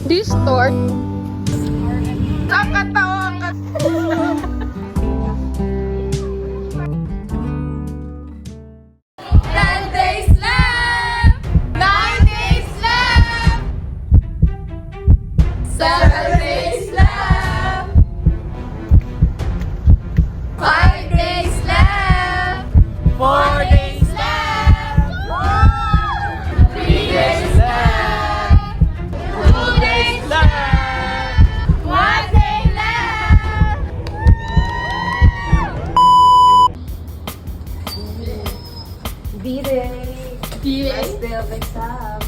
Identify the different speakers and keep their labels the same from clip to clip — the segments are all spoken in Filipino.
Speaker 1: Distort. Ang katawan ka. 10 days left! 9 days left! 7 days left! 5 days left! 4 days left! 3 days left! 2 days left! 1 day left!
Speaker 2: B-Day.
Speaker 1: B-Day.
Speaker 2: Last day of exam.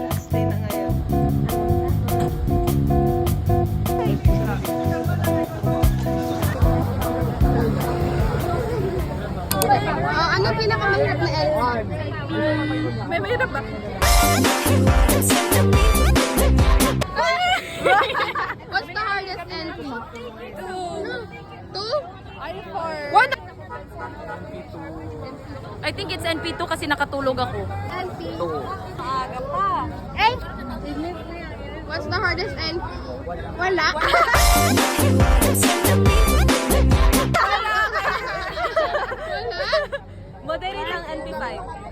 Speaker 2: Last day na ngayon.
Speaker 1: Ano pinakamahirap na LP?
Speaker 2: May mahirap ba?
Speaker 1: What's the hardest NP? 2?
Speaker 3: I think it's NP2 kasi nakatulog ako.
Speaker 1: NP.
Speaker 2: Aga pa.
Speaker 1: Eh! What's the hardest NP? Wala. Wala?
Speaker 3: Moderate ang NP5.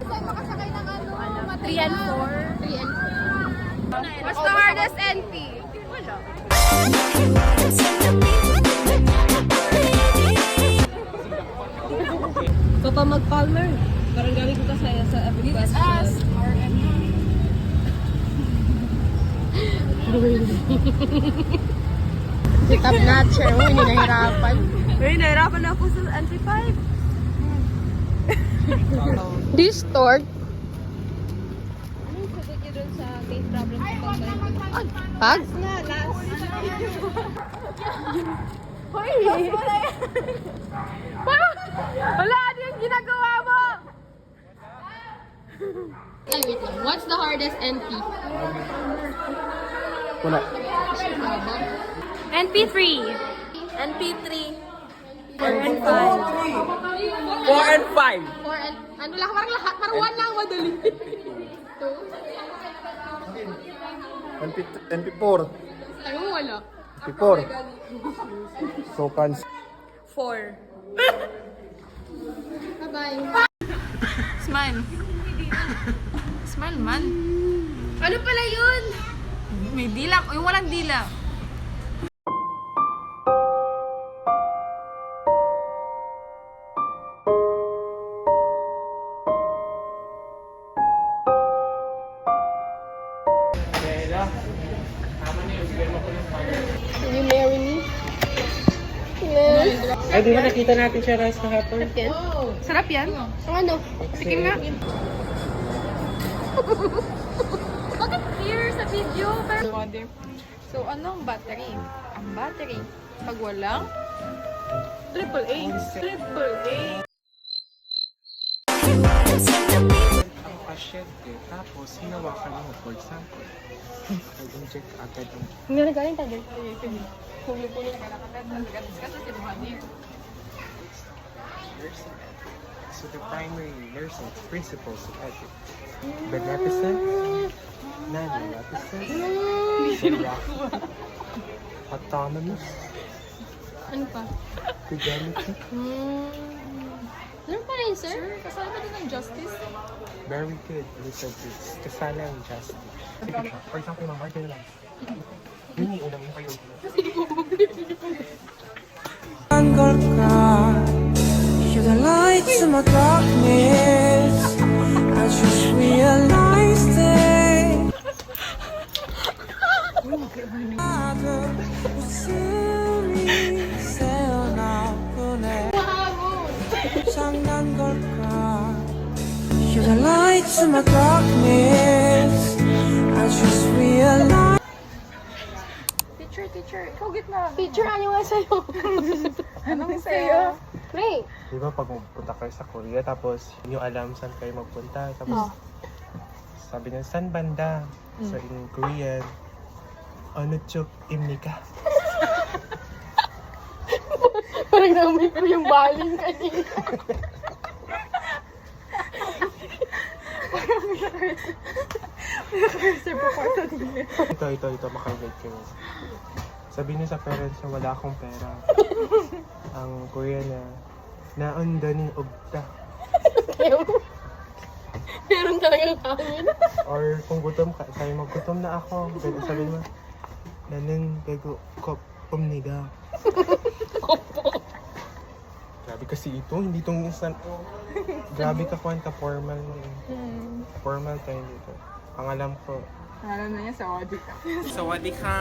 Speaker 1: Makasakay ng ano?
Speaker 3: 3 and
Speaker 1: 4. 3 and 4. What's the hardest NP? Wala.
Speaker 3: Papa mag-Palmer. Parang galing ko kasaya sa every question.
Speaker 1: Sit up notcher. Uy, hindi nahirapan.
Speaker 3: Uy, nahirapan na ako sa NP5.
Speaker 1: Distort.
Speaker 3: Anong sagot niyo dun sa main problem sa pag-NP?
Speaker 1: Pag?
Speaker 3: Wala! Ano yung ginagawa mo?
Speaker 1: Ay, wait lang. What's the hardest NP?
Speaker 4: Wala.
Speaker 3: NP3. NP3. 4 and 5.
Speaker 4: 4 and 5.
Speaker 1: 4 and... Ano lang, parang lahat. Parang 1 lang, madali. 2?
Speaker 4: NP4.
Speaker 1: Ay, wala.
Speaker 4: NP4. So,
Speaker 3: 4.
Speaker 1: Bye-bye.
Speaker 3: Smile. Smile man.
Speaker 1: Ano pala yun?
Speaker 3: May dila. Yung walang dila.
Speaker 1: Can you marry me? Yes.
Speaker 4: Ay, di ba nakita natin siya guys kahapon?
Speaker 3: Sarap yan.
Speaker 1: Ang ano?
Speaker 3: Tikim nga. Bakit clear sa video?
Speaker 2: So, anong battery? Ang battery, pag walang AAA.
Speaker 4: Ang pasyente, tapos hinawakan mo, for example. Nag-inject agad ang
Speaker 1: Hindi na galing tayo.
Speaker 2: Huli-huli ka na kasi si Buhani.
Speaker 4: nursing ethics. So the primary nursing principles of ethics. Beneficence, non-maleficence, generosity, autonomous,
Speaker 1: Ano pa?
Speaker 4: fidelity,
Speaker 1: Ano pa rin, sir?
Speaker 2: Kasama din ng justice.
Speaker 4: very good, listen to this. Kasala ang justice. For example, mga margin lang. Yun yung unang yung kayo.
Speaker 5: Angle ka, you're the light to my darkness. I just realized it. You're the light to my darkness. I just realized.
Speaker 2: Teacher, ikaw gitna.
Speaker 1: Picture ano nga sa'yo?
Speaker 2: Anong sa'yo?
Speaker 1: Ray!
Speaker 4: Di ba pag magpunta kayo sa Korea, tapos hindi nyo alam saan kayo magpunta, tapos sabi niya, saan banda? So in Korean, ano chuk imnika?
Speaker 1: Parang namin ko yung baling kanina.
Speaker 4: Ito, makarelate kayo. Sabi niya sa parents niya, wala akong pera. Ang Korean na, naunda ni Ugta.
Speaker 3: Meron talagang hangin.
Speaker 4: Or kung gutom ka, sabi mo, gutom na ako. Pero sabi mo, nanang gago kop umniga. Grabe kasi ito, hindi itong instant. Grabe ka kwanta, formal mo eh. Formal tayo dito. Ang alam ko,
Speaker 2: Alam na niya sa audit.
Speaker 4: สวัสดีค่ะ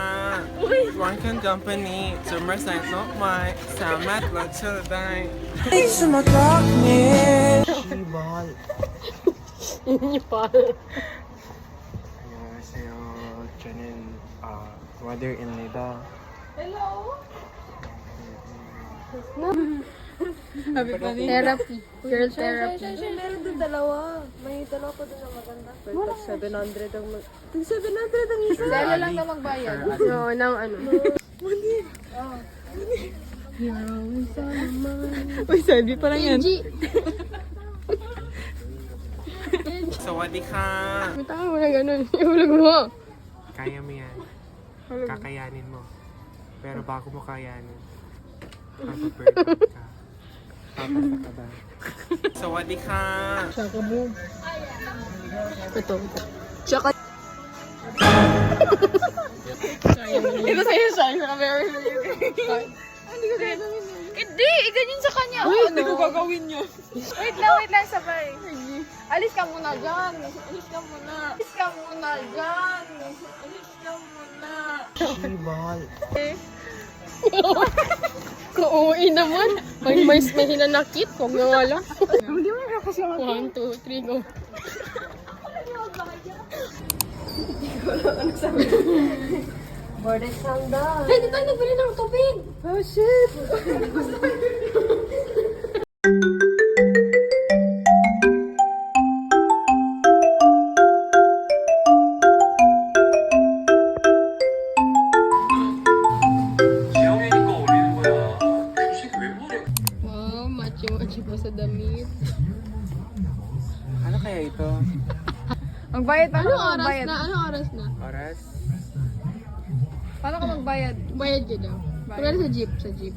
Speaker 4: Drunken Company จะมาใส่นกไม้สามารถรับเชิญได้
Speaker 5: Light to my darkness.
Speaker 4: Shibal
Speaker 3: Inipal.
Speaker 4: 안녕하세요 저는 mother-in-law
Speaker 3: Therapy. Girl therapy.
Speaker 1: Meron din dalawa. May dalawa pa doon na maganda. Tag 700 ang Tag 700 ang isa.
Speaker 2: Dahil lang na magbayad.
Speaker 3: Oo, ng ano.
Speaker 2: Uy, sabi pa lang yan.
Speaker 3: Kenji.
Speaker 4: สวัสดีค่ะ
Speaker 3: Tama mo na ganun. Ihulog mo.
Speaker 4: Kaya mo yan. Kakayanin mo. Pero bago mo kayanin, papaperfect ka. Papasa ka ba? สวัสดีค่ะ
Speaker 3: Saka mo. Ito. Saka.
Speaker 2: Ito sa'yo siya. Saka very
Speaker 1: Hindi, ganyan sa kanya.
Speaker 2: Hindi ko gagawin yun.
Speaker 1: Wait lang, sabay. Alis ka muna dyan. Alis ka muna. Alis ka muna dyan. Alis ka muna.
Speaker 4: Shibal
Speaker 3: Kung uuwi naman. May hinanakit. Huwag na nga lang. Hindi mo na kasi 1, 2, 3, go.
Speaker 1: Border sandal.
Speaker 3: Hey, di tayo nagbili ng tubig.
Speaker 1: Oh, shit.
Speaker 3: Wow, machi-machi pa sa damit.
Speaker 4: Ano kaya ito?
Speaker 2: Magbayad pa
Speaker 3: Anong
Speaker 2: ako.
Speaker 3: oras
Speaker 2: Magbayad.
Speaker 3: na? Anong oras na?
Speaker 4: Oras?
Speaker 2: Paano ka magbayad?
Speaker 3: Bayad ka daw. Pero sa jeep, sa jeep.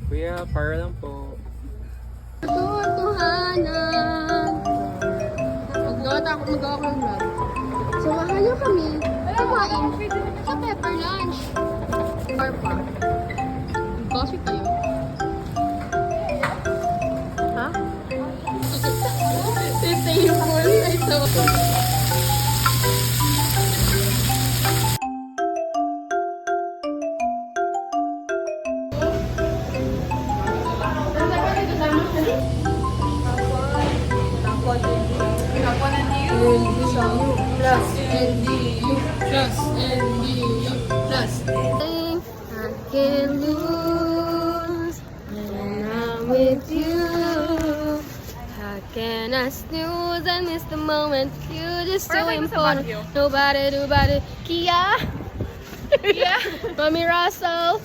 Speaker 4: Kuya, para lang po.
Speaker 3: Tutuhanan. Magawa ako ng vlog. Samahan niyo kami. Kumain sa pepper lunch. Or pa. Gossip kayo. Ha? Titable. Ito. I can lose when I'm with you. How can I snooze and miss the moment? You just so important. Nobody, Kia. Kia. Mommy Russell.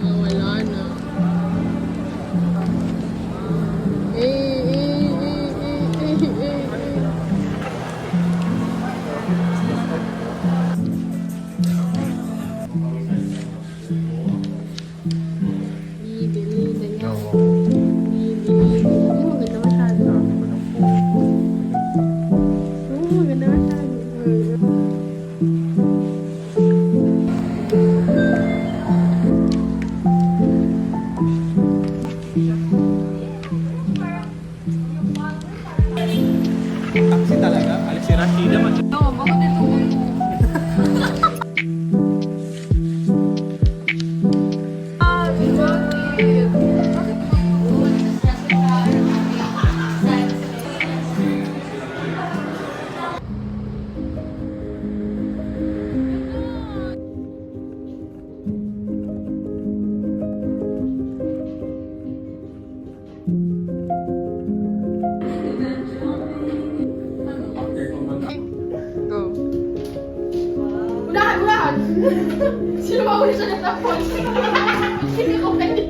Speaker 3: Wala na. Bibili na yan. Bibili. Maganda masyado. Maganda masyado.
Speaker 4: Taxi talaga? Alis si Rashida man.
Speaker 2: Oo, bakit ito?
Speaker 3: Sino ba ulit siya natapos? Hindi ko pwede.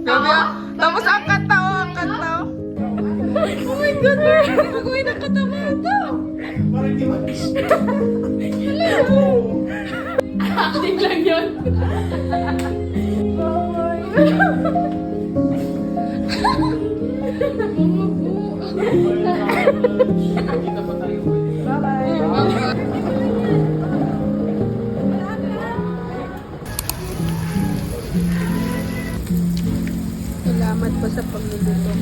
Speaker 2: Grabe ah. Tapos ang kanta oh, ang kanta oh. Oh my God, gagawin ang kanta mo ito.
Speaker 3: Acting lang yun. Salamat po sa pagluluto.